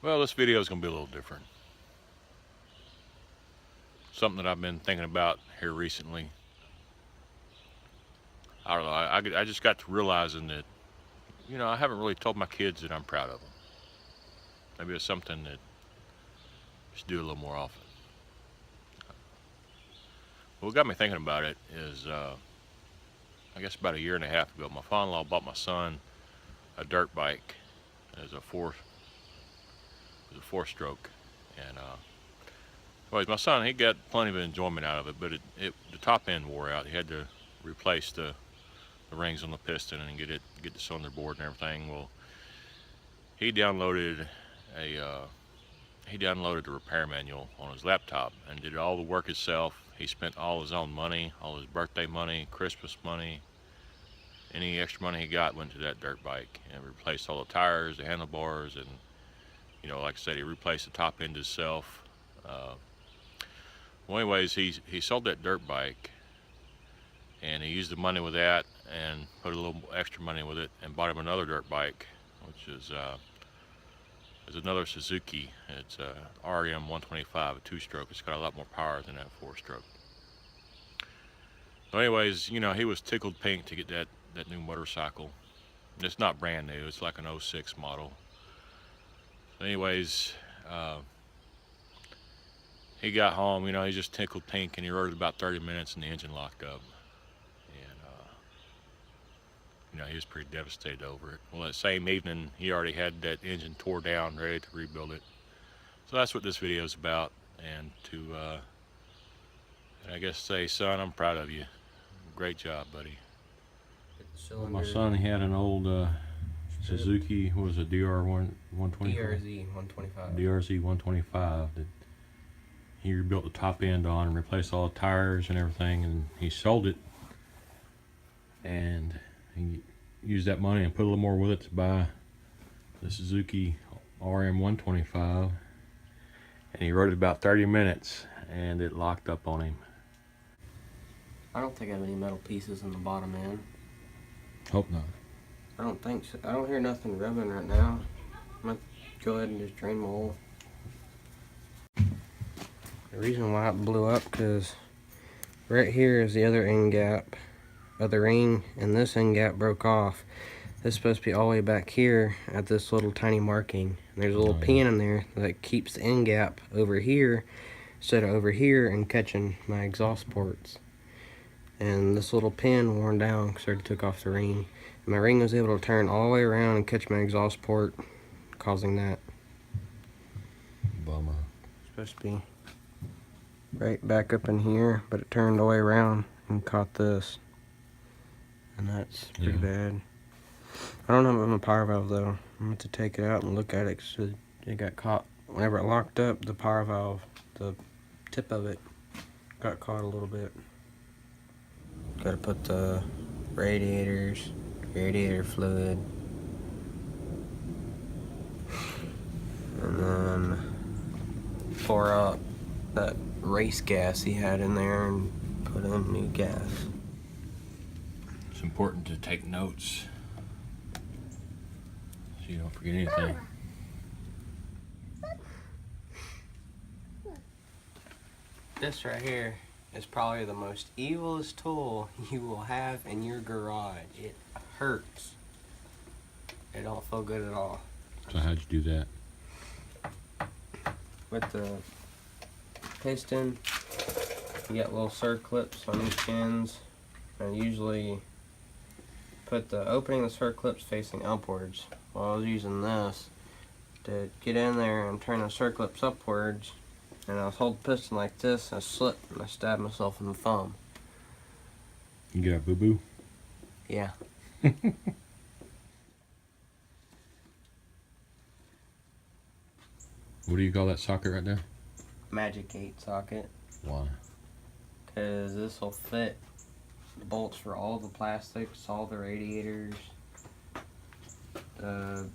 Well, this video is going to be a little different. Something that I've been thinking about here recently. I don't know, I just got to realizing that, I haven't really told my kids that I'm proud of them. Maybe it's something that I should do a little more often. What got me thinking about it is, I guess about a year and a half ago, my father-in-law bought my son a dirt bike. It was a four-stroke, and anyways, my son, he got plenty of enjoyment out of it, but the top end wore out. He had to replace the rings on the piston and get the cylinder board and everything. Well, he downloaded the repair manual on his laptop and did all the work himself. He spent all his own money, all his birthday money, Christmas money. Any extra money he got went to that dirt bike and replaced all the tires, the handlebars, and like I said, he replaced the top end himself. Well, anyways, he sold that dirt bike, and he used the money with that and put a little extra money with it and bought him another dirt bike, which is another Suzuki. It's a RM 125, a two-stroke. It's got a lot more power than that four-stroke. So anyways, he was tickled pink to get that new motorcycle. It's not brand new. It's like an 06 model. So anyways, he got home. He just tickled pink, and he rode it about 30 minutes, and the engine locked up. And he was pretty devastated over it. Well, that same evening, he already had that engine tore down, ready to rebuild it. So that's what this video is about, and I guess say, son, I'm proud of you. Great job, buddy. Well, my son had an old Suzuki, what was it, DRZ 125. DRZ 125 that he rebuilt the top end on and replaced all the tires and everything, and he sold it, and he used that money and put a little more with it to buy the Suzuki RM 125, and he rode it about 30 minutes and it locked up on him. I don't think I have any metal pieces in the bottom end. Hope not. I don't think so. I don't hear nothing rubbing right now. I'm going to go ahead and just drain my oil. The reason why it blew up, because right here is the other end gap of the ring, and this end gap broke off. This is supposed to be all the way back here at this little tiny marking. And there's a little pin in there that keeps the end gap over here instead of over here and catching my exhaust ports. And this little pin worn down because I already took off the ring. And my ring was able to turn all the way around and catch my exhaust port, causing that. Bummer. It's supposed to be right back up in here, but it turned all the way around and caught this. And that's pretty bad. I don't know about my power valve though. I'm going to take it out and look at it because it got caught. Whenever it locked up, the power valve, the tip of it got caught a little bit. Got to put the radiator fluid, and then pour out that race gas he had in there and put in new gas. It's important to take notes so you don't forget anything. This right here is probably the most evilest tool you will have in your garage. It hurts. It don't feel good at all. So how'd you do that? With the piston, you got little circlips on each ends. I usually put the opening of the circlips facing upwards. Well, I was using this to get in there and turn the circlips upwards, and I was holding the piston like this, and I slipped and I stabbed myself in the thumb. You get a boo-boo? Yeah. What do you call that socket right there? Magic 8 socket. Why? Because this will fit the bolts for all the plastics, all the radiators, the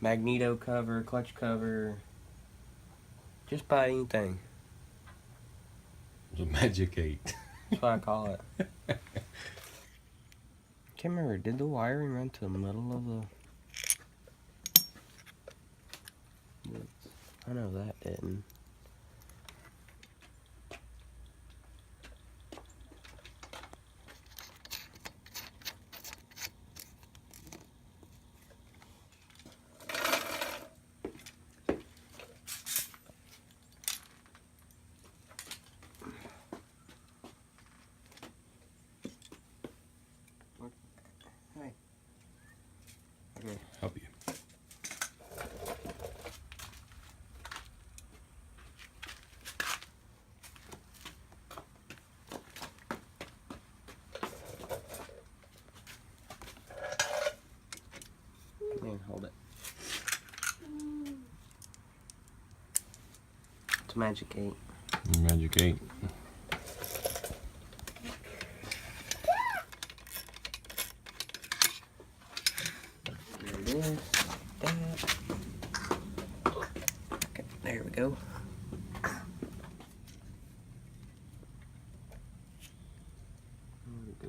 magneto cover, clutch cover, just about anything. It's a Magic 8. That's what I call it. Can't remember, did the wiring run to the middle of the... I know that didn't. Hey. Okay. Help you. Come here, hold it. It's Magic 8. Magic 8. There it is. That. Okay, there we go. There we go.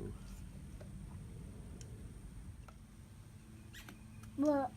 What?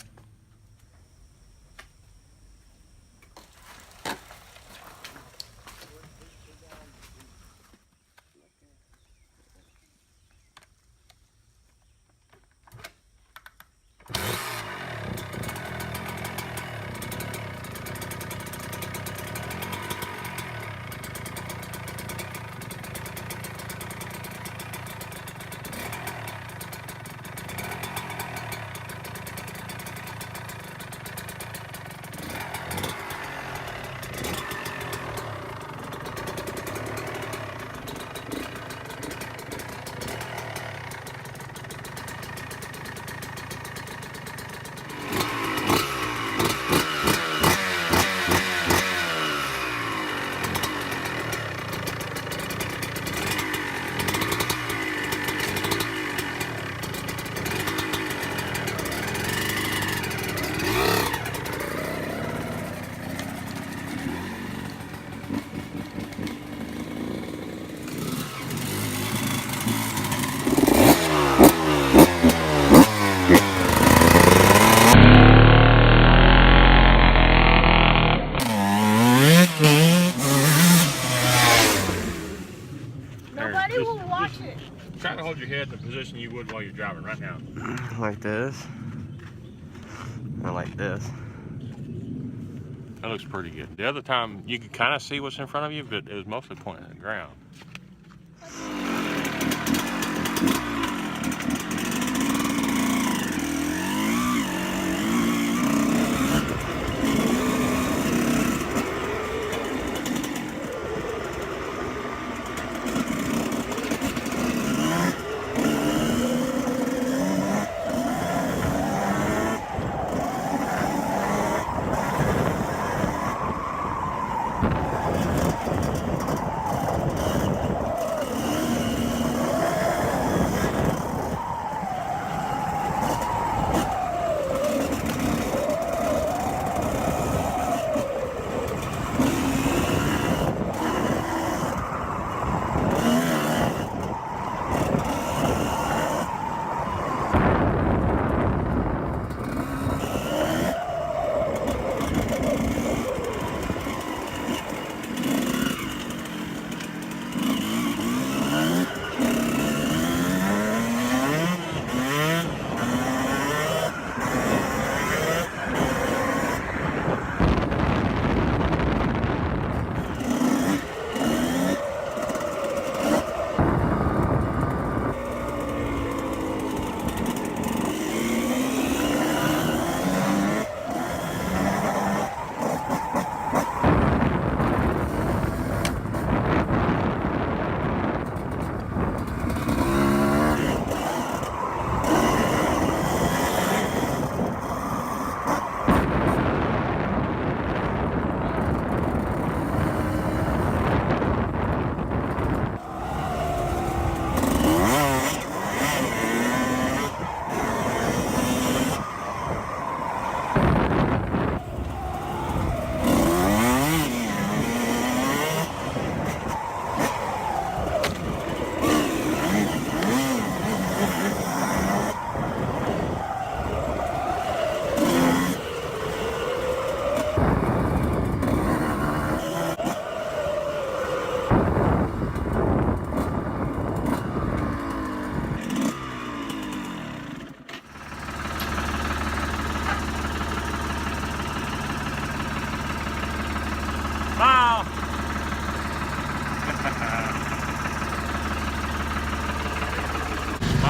Nobody Just- will watch just it. Try to hold your head in the position you would while you're driving right now. Like this. Or like this. That looks pretty good. The other time, you could kind of see what's in front of you, but it was mostly pointing at the ground.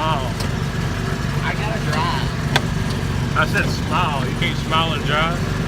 Smile. I gotta drive. I said smile. You can't smile and drive.